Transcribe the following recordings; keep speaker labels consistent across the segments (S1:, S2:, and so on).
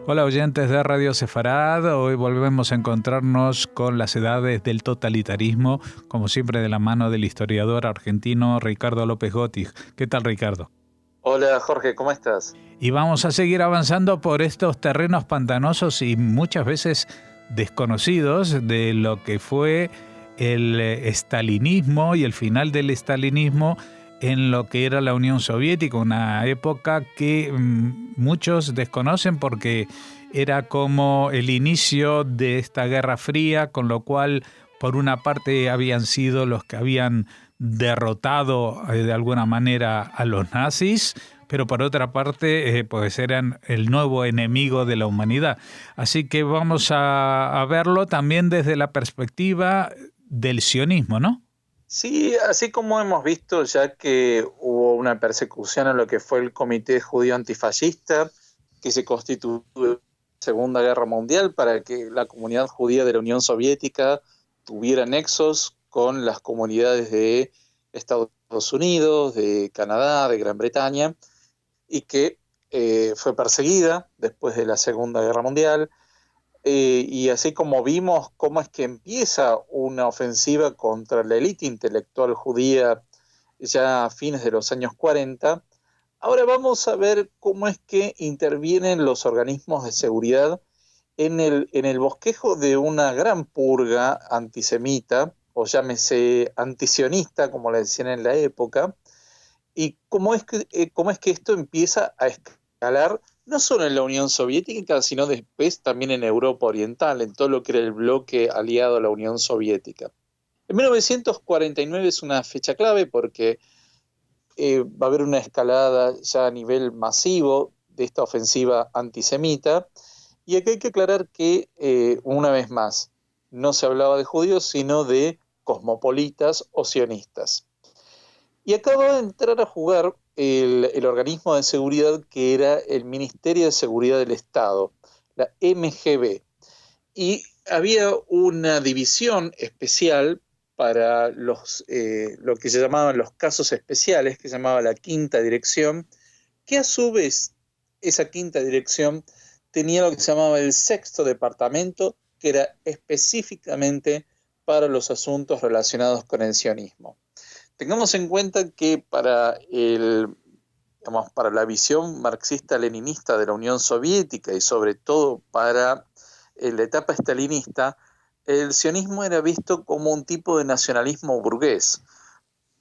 S1: Hola oyentes de Radio Sefarad, hoy volvemos a encontrarnos con las edades del totalitarismo, como siempre de la mano del historiador argentino Ricardo López Gotti. ¿Qué tal, Ricardo?
S2: Hola Jorge, ¿cómo estás?
S1: Y vamos a seguir avanzando por estos terrenos pantanosos y muchas veces desconocidos de lo que fue el estalinismo y el final del estalinismo en lo que era la Unión Soviética, una época que muchos desconocen porque era como el inicio de esta Guerra Fría, con lo cual por una parte habían sido los que habían derrotado de alguna manera a los nazis, pero por otra parte pues eran el nuevo enemigo de la humanidad. Así que vamos a verlo también desde la perspectiva del sionismo, ¿no?
S2: Sí, así como hemos visto ya que hubo una persecución a lo que fue el Comité Judío Antifascista, que se constituyó en la Segunda Guerra Mundial para que la comunidad judía de la Unión Soviética tuviera nexos con las comunidades de Estados Unidos, de Canadá, de Gran Bretaña, y que fue perseguida después de la Segunda Guerra Mundial. Y así como vimos cómo es que empieza una ofensiva contra la élite intelectual judía ya a fines de los años 40, ahora vamos a ver cómo es que intervienen los organismos de seguridad en el bosquejo de una gran purga antisemita, o llámese antisionista, como le decían en la época, y cómo es que esto empieza a escalar no solo en la Unión Soviética, sino después también en Europa Oriental, en todo lo que era el bloque aliado a la Unión Soviética. En 1949 es una fecha clave porque va a haber una escalada ya a nivel masivo de esta ofensiva antisemita, y aquí hay que aclarar que, una vez más, no se hablaba de judíos, sino de cosmopolitas o sionistas. Y acaba de entrar a jugar el organismo de seguridad que era el Ministerio de Seguridad del Estado, la MGB. Y había una división especial para lo que se llamaban los casos especiales, que se llamaba la Quinta Dirección, que a su vez esa Quinta Dirección tenía lo que se llamaba el Sexto Departamento, que era específicamente para los asuntos relacionados con el sionismo. Tengamos en cuenta que para la visión marxista-leninista de la Unión Soviética y sobre todo para la etapa estalinista, el sionismo era visto como un tipo de nacionalismo burgués,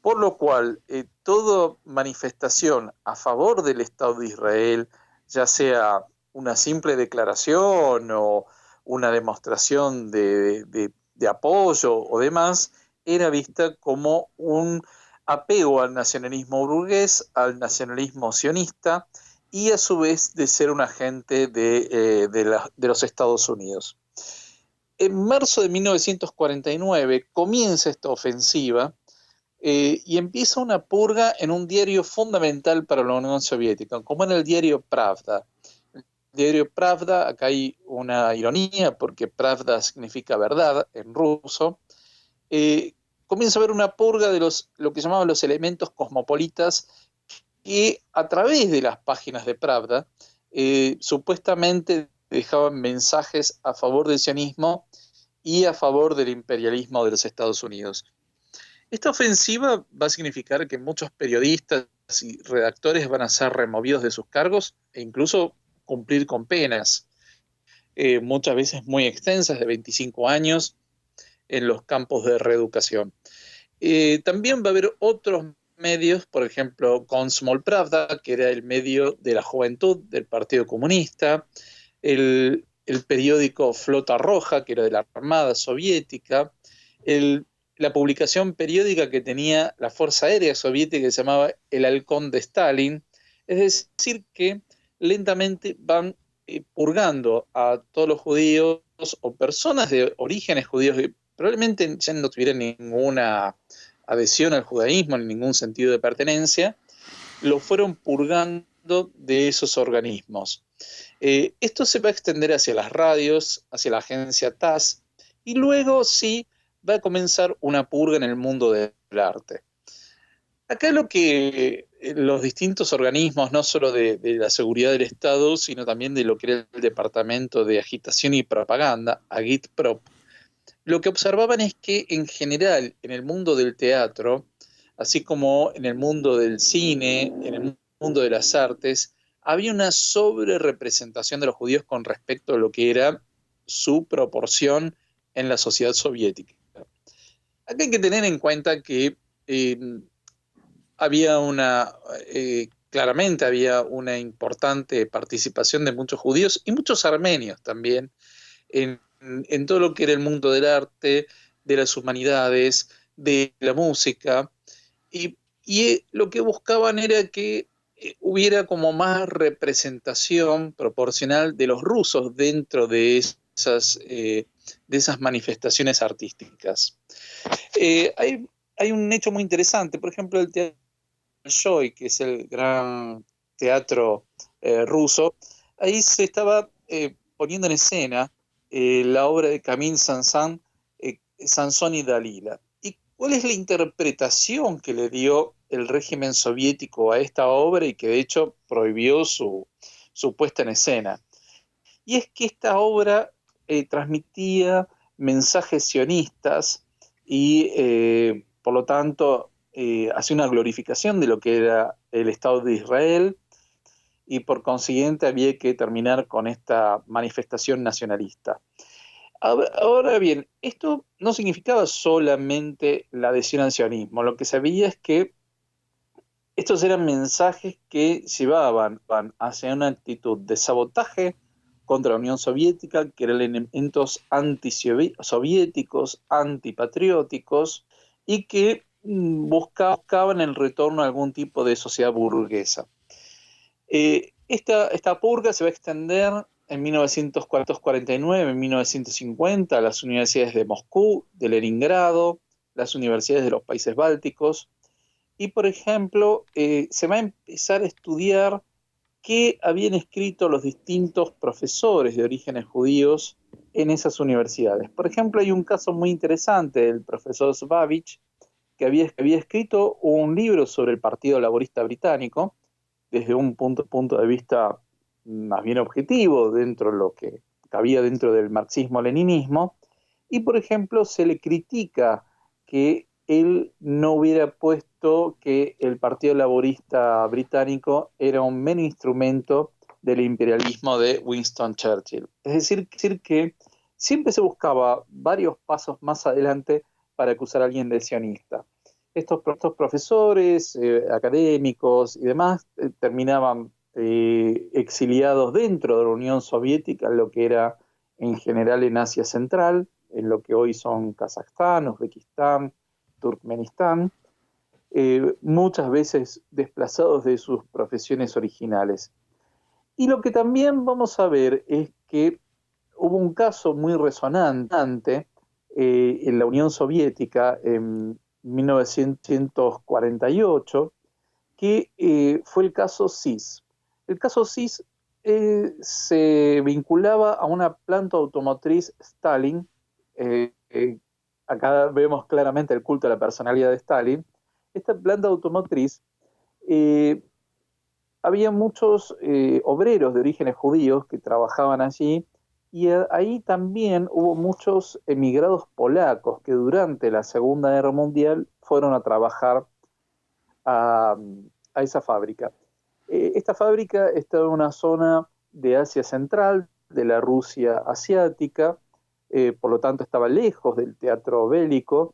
S2: por lo cual toda manifestación a favor del Estado de Israel, ya sea una simple declaración o una demostración de apoyo o demás, era vista como un apego al nacionalismo burgués, al nacionalismo sionista, y a su vez de ser un agente de los Estados Unidos. En marzo de 1949 comienza esta ofensiva y empieza una purga en un diario fundamental para la Unión Soviética, como en el diario Pravda. El diario Pravda, acá hay una ironía porque Pravda significa verdad en ruso. Comienza a haber una purga de lo que llamaban los elementos cosmopolitas que a través de las páginas de Pravda supuestamente dejaban mensajes a favor del sionismo y a favor del imperialismo de los Estados Unidos. Esta ofensiva va a significar que muchos periodistas y redactores van a ser removidos de sus cargos e incluso cumplir con penas, muchas veces muy extensas, de 25 años, en los campos de reeducación. También va a haber otros medios, por ejemplo, Komsomol Pravda, que era el medio de la juventud del Partido Comunista, el periódico Flota Roja, que era de la Armada Soviética, la publicación periódica que tenía la Fuerza Aérea Soviética, que se llamaba El Halcón de Stalin. Es decir, que lentamente van purgando a todos los judíos o personas de orígenes judíos que probablemente ya no tuvieran ninguna adhesión al judaísmo, en ningún sentido de pertenencia, lo fueron purgando de esos organismos. Esto se va a extender hacia las radios, hacia la agencia TASS, y luego sí va a comenzar una purga en el mundo del arte. Acá lo que los distintos organismos, no solo de la seguridad del Estado, sino también de lo que era el Departamento de Agitación y Propaganda, Agitprop, lo que observaban es que en general en el mundo del teatro, así como en el mundo del cine, en el mundo de las artes, había una sobrerepresentación de los judíos con respecto a lo que era su proporción en la sociedad soviética. Acá hay que tener en cuenta que eh, había claramente había una importante participación de muchos judíos y muchos armenios también en todo lo que era el mundo del arte, de las humanidades, de la música, y lo que buscaban era que hubiera como más representación proporcional de los rusos dentro de esas manifestaciones artísticas. Hay un hecho muy interesante, por ejemplo, el teatro Bolshoi, que es el gran teatro ruso. Ahí se estaba poniendo en escena la obra de Camille Saint-Saëns, Sansón y Dalila. ¿Y cuál es la interpretación que le dio el régimen soviético a esta obra y que de hecho prohibió su puesta en escena? Y es que esta obra transmitía mensajes sionistas y por lo tanto hacía una glorificación de lo que era el Estado de Israel, y por consiguiente había que terminar con esta manifestación nacionalista. Ahora bien, esto no significaba solamente la adhesión al sionismo. Lo que se veía es que estos eran mensajes que llevaban hacia una actitud de sabotaje contra la Unión Soviética, que eran elementos antisoviéticos, antipatrióticos, y que buscaban el retorno a algún tipo de sociedad burguesa. Esta purga se va a extender en 1949, en 1950, a las universidades de Moscú, de Leningrado, las universidades de los países bálticos, y por ejemplo, se va a empezar a estudiar qué habían escrito los distintos profesores de orígenes judíos en esas universidades. Por ejemplo, hay un caso muy interesante del profesor Zvavich, que había escrito un libro sobre el Partido Laborista Británico, desde un punto de vista más bien objetivo, dentro de lo que cabía dentro del marxismo-leninismo, y por ejemplo se le critica que él no hubiera puesto que el Partido Laborista Británico era un mero instrumento del imperialismo de Winston Churchill. Es decir, que siempre se buscaba varios pasos más adelante para acusar a alguien de sionista. Estos profesores, académicos y demás terminaban exiliados dentro de la Unión Soviética, en lo que era en general en Asia Central, en lo que hoy son Kazajstán, Uzbekistán, Turkmenistán, muchas veces desplazados de sus profesiones originales. Y lo que también vamos a ver es que hubo un caso muy resonante en la Unión Soviética en 1948, que fue el caso SIS. El caso SIS se vinculaba a una planta automotriz Stalin. Acá vemos claramente el culto a la personalidad de Stalin. Esta planta automotriz, había muchos obreros de orígenes judíos que trabajaban allí, y ahí también hubo muchos emigrados polacos que durante la Segunda Guerra Mundial fueron a trabajar a esa fábrica. Esta fábrica está en una zona de Asia Central, de la Rusia asiática, por lo tanto estaba lejos del teatro bélico,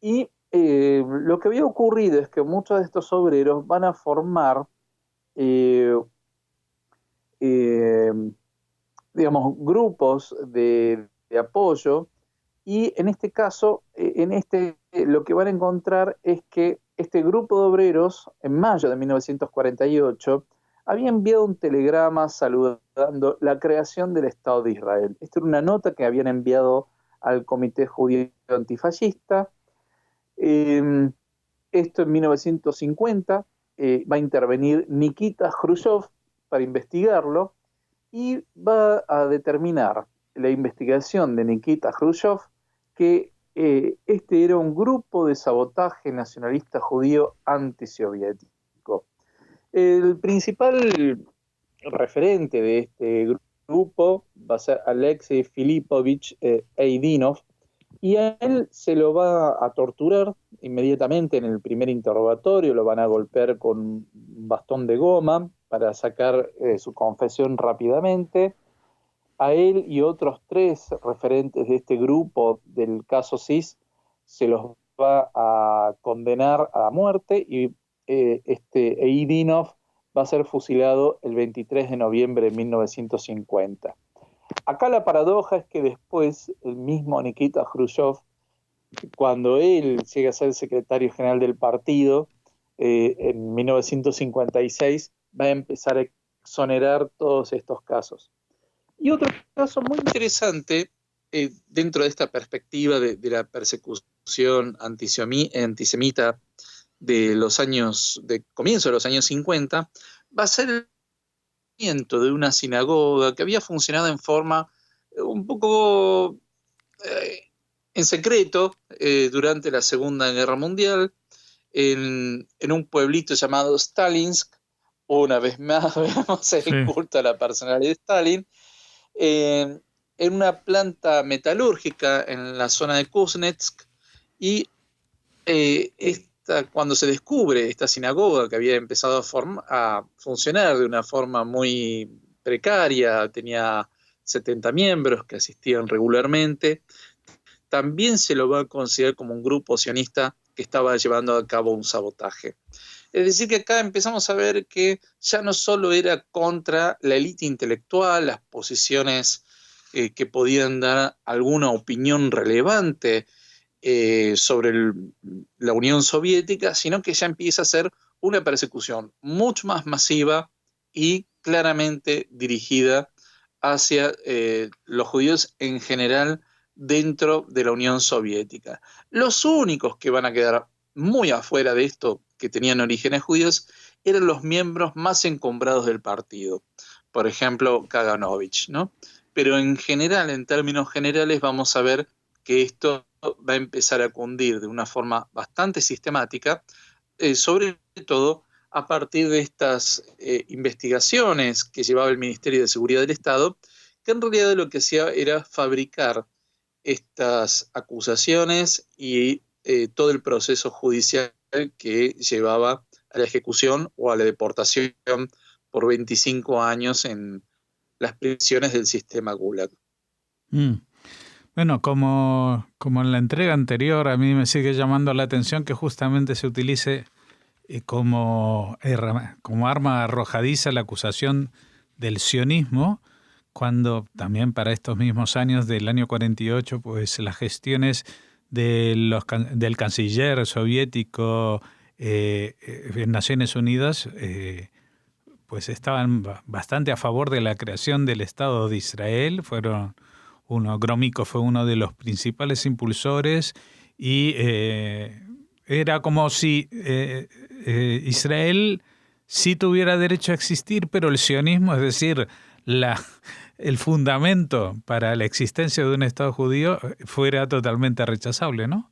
S2: y lo que había ocurrido es que muchos de estos obreros van a formar digamos, grupos de apoyo, y en este caso, lo que van a encontrar es que este grupo de obreros, en mayo de 1948, había enviado un telegrama saludando la creación del Estado de Israel. Esta era una nota que habían enviado al Comité Judío Antifascista. Esto en 1950 va a intervenir Nikita Khrushchev para investigarlo, y va a determinar la investigación de Nikita Khrushchev que este era un grupo de sabotaje nacionalista judío antisoviético. El principal referente de este grupo va a ser Alexei Filipovich Eidinov, y a él se lo va a torturar inmediatamente en el primer interrogatorio, lo van a golpear con un bastón de goma para sacar su confesión rápidamente. A él y otros 3 referentes de este grupo del caso SIS se los va a condenar a muerte, y este Eidinov va a ser fusilado el 23 de noviembre de 1950. Acá la paradoja es que después el mismo Nikita Khrushchev, cuando él llega a ser secretario general del partido, en 1956, va a empezar a exonerar todos estos casos. Y otro caso muy interesante, dentro de esta perspectiva de la persecución antisemita de comienzo de los años 50, va a ser el de una sinagoga que había funcionado en forma un poco en secreto durante la Segunda Guerra Mundial en un pueblito llamado Stalinsk. Una vez más vemos el culto a la personalidad de Stalin, en una planta metalúrgica en la zona de Kuznetsk, y cuando se descubre esta sinagoga que había empezado a funcionar de una forma muy precaria, tenía 70 miembros que asistían regularmente, también se lo va a considerar como un grupo sionista que estaba llevando a cabo un sabotaje. Es decir, que acá empezamos a ver que ya no solo era contra la élite intelectual, las posiciones que podían dar alguna opinión relevante sobre la Unión Soviética, sino que ya empieza a ser una persecución mucho más masiva y claramente dirigida hacia los judíos en general dentro de la Unión Soviética. Los únicos que van a quedar muy afuera de esto, que tenían orígenes judíos, eran los miembros más encumbrados del partido. Por ejemplo, Kaganovich, ¿no? Pero en general, en términos generales, vamos a ver que esto va a empezar a cundir de una forma bastante sistemática, sobre todo a partir de estas investigaciones que llevaba el Ministerio de Seguridad del Estado, que en realidad lo que hacía era fabricar estas acusaciones y todo el proceso judicial que llevaba a la ejecución o a la deportación por 25 años en las prisiones del sistema Gulag.
S1: Bueno, como en la entrega anterior, a mí me sigue llamando la atención que justamente se utilice como arma arrojadiza la acusación del sionismo, cuando también para estos mismos años del año 48, pues las gestiones del canciller soviético en Naciones Unidas pues estaban bastante a favor de la creación del Estado de Israel. Grómico fue uno de los principales impulsores, y era como si Israel sí tuviera derecho a existir, pero el sionismo, es decir, el fundamento para la existencia de un Estado judío, fuera totalmente rechazable, ¿no?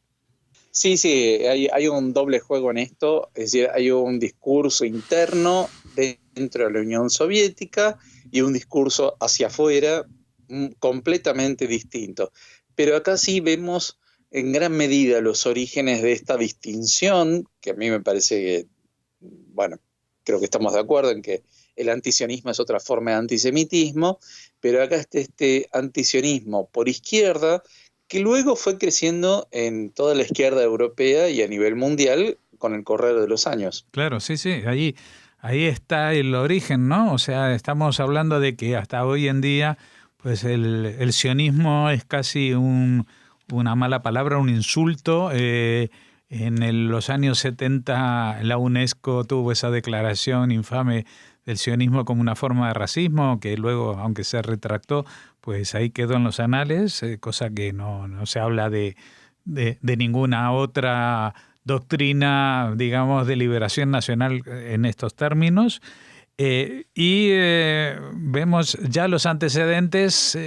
S2: Sí, hay un doble juego en esto, es decir, hay un discurso interno dentro de la Unión Soviética y un discurso hacia afuera completamente distinto. Pero acá sí vemos en gran medida los orígenes de esta distinción, que a mí me parece que, bueno, creo que estamos de acuerdo en que el antisionismo es otra forma de antisemitismo, pero acá está este antisionismo por izquierda, que luego fue creciendo en toda la izquierda europea y a nivel mundial con el correr de los años.
S1: Claro, sí, ahí está el origen, ¿no? O sea, estamos hablando de que hasta hoy en día, pues el sionismo es casi una mala palabra, un insulto. En los años 70 la UNESCO tuvo esa declaración infame del sionismo como una forma de racismo, que luego, aunque se retractó, pues ahí quedó en los anales, cosa que no se habla de ninguna otra doctrina, digamos, de liberación nacional en estos términos. Vemos ya los antecedentes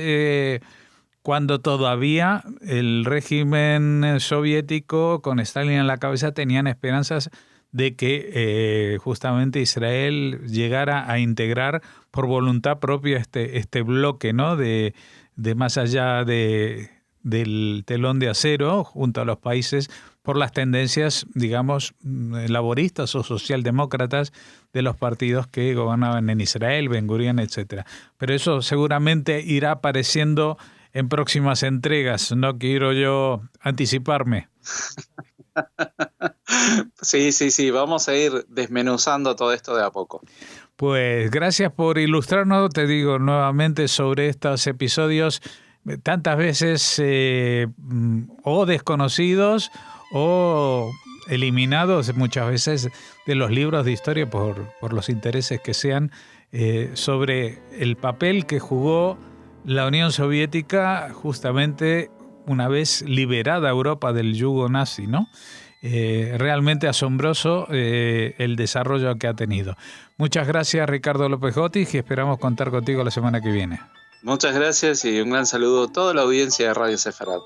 S1: cuando todavía el régimen soviético con Stalin en la cabeza tenían esperanzas de que justamente Israel llegara a integrar por voluntad propia este bloque, ¿no? de más allá del telón de acero junto a los países por las tendencias, digamos, laboristas o socialdemócratas de los partidos que gobernaban en Israel, Ben Gurión, etcétera. Pero eso seguramente irá apareciendo en próximas entregas. No quiero yo anticiparme.
S2: Sí, vamos a ir desmenuzando todo esto de a poco.
S1: Pues gracias por ilustrarnos, te digo nuevamente, sobre estos episodios tantas veces o desconocidos o eliminados muchas veces de los libros de historia por los intereses que sean, sobre el papel que jugó la Unión Soviética justamente una vez liberada Europa del yugo nazi, ¿no? Realmente asombroso el desarrollo que ha tenido. Muchas gracias, Ricardo López Gotis, y esperamos contar contigo la semana que viene.
S2: Muchas gracias y un gran saludo a toda la audiencia de Radio Sefarad.